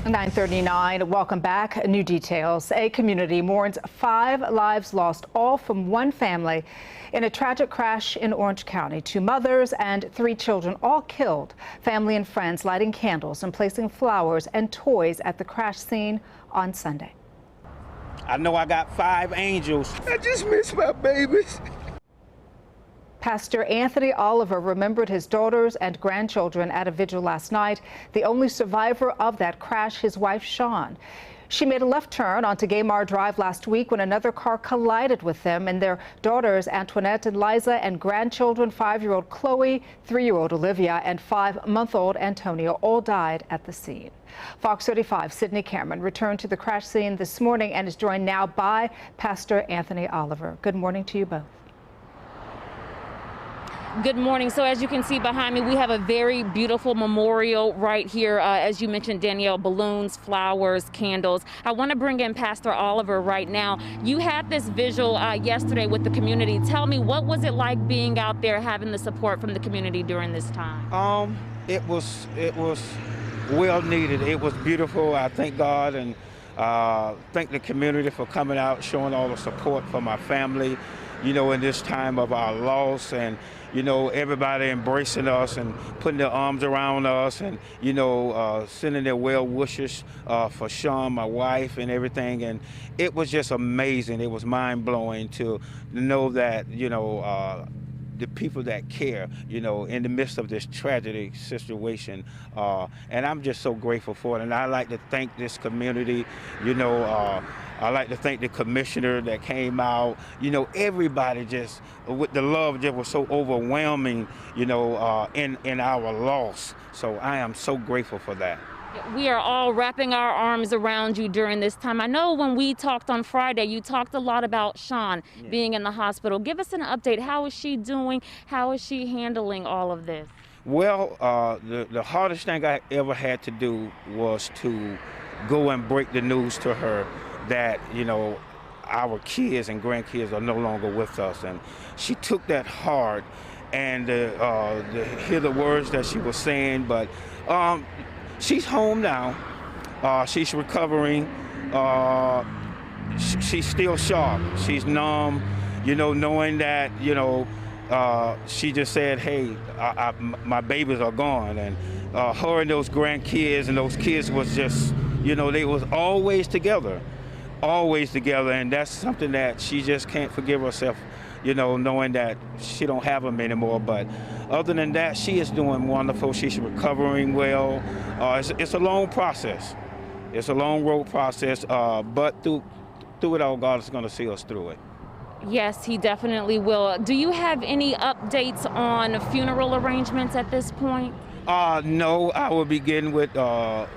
9:39. Welcome back. New details. A community mourns 5 lives lost, all from one family, in a tragic crash in Orange County. 2 mothers and 3 children, all killed. Family and friends lighting candles and placing flowers and toys at the crash scene on Sunday. I know I got 5 angels. I just miss my babies. Pastor Anthony Oliver remembered his daughters and grandchildren at a vigil last night. The only survivor of that crash, his wife, Shawn. She made a left turn onto Gaymar Drive last week when another car collided with them, and their daughters, Antoinette and Liza, and grandchildren, 5-year-old Chloe, 3-year-old Olivia, and 5-month-old Antonio, all died at the scene. Fox 35's Sydney Cameron returned to the crash scene this morning and is joined now by Pastor Anthony Oliver. Good morning to you both. Good morning. So as you can see behind me, we have a very beautiful memorial right here. As you mentioned, Danielle, balloons, flowers, candles. I want to bring in Pastor Oliver right now. You had this visual yesterday with the community. Tell me, what was it like being out there, having the support from the community during this time? It was well needed. It was beautiful. I thank God and thank the community for coming out, showing all the support for my family, you know, in this time of our loss, and you know, everybody embracing us and putting their arms around us, and you know, sending their well wishes for Shawn, my wife, and everything. And it was just amazing. It was mind blowing to know that, you know, the people that care, you know, in the midst of this tragic situation, and I'm just so grateful for it. And I like to thank this community, you know. I like to thank the commissioner that came out. You know, everybody just, with the love just was so overwhelming, you know, in our loss. So I am so grateful for that. We are all wrapping our arms around you during this time. I know when we talked on Friday, you talked a lot about Shawn being in the hospital. Give us an update. How is she doing? How is she handling all of this? Well, the hardest thing I ever had to do was to go and break the news to her that, you know, our kids and grandkids are no longer with us. And she took that hard, and to hear the words that she was saying, but she's home now. She's recovering. She's still sharp. She's numb, you know, knowing that, you know, she just said, hey, my babies are gone. And her and those grandkids and those kids was just, you know, they was always together. And that's something that she just can't forgive herself, you know, knowing that she don't have them anymore. But other than that, she is doing wonderful. She's recovering well. It's a long process. It's a long road process, but through it all, God is going to see us through it. Yes, he definitely will. Do you have any updates on funeral arrangements at this point? No, I will be getting with the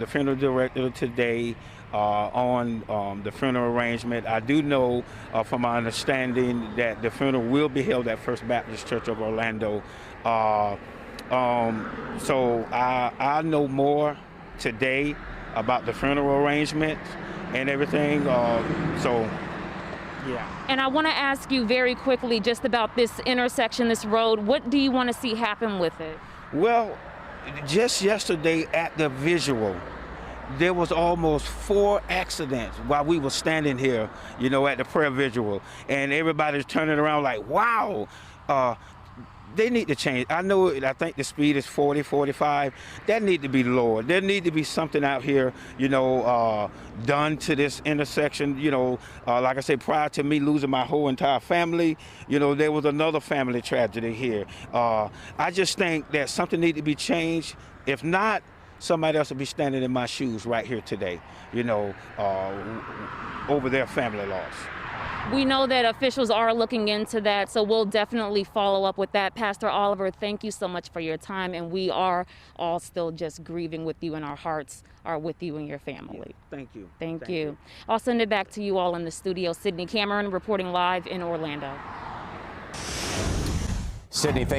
funeral director today on the funeral arrangement. I do know from my understanding that the funeral will be held at First Baptist Church of Orlando. So I know more today about the funeral arrangement and everything. Yeah. And I want to ask you very quickly just about this intersection, this road. What do you want to see happen with it? Well, just yesterday at the visual, there was almost 4 accidents while we were standing here, you know, at the prayer visual, and everybody's turning around like, wow, they need to change. I think the speed is 40, 45. That need to be lowered. There need to be something out here, you know, done to this intersection. You know, like I said, prior to me losing my whole entire family, you know, there was another family tragedy here. I just think that something need to be changed. If not, somebody else will be standing in my shoes right here today, you know, over their family loss. We know that officials are looking into that, so we'll definitely follow up with that. Pastor Oliver, thank you so much for your time, and we are all still just grieving with you, and our hearts are with you and your family. Yeah, thank you. Thank you. I'll send it back to you all in the studio. Sydney Cameron reporting live in Orlando. Sydney, thank you.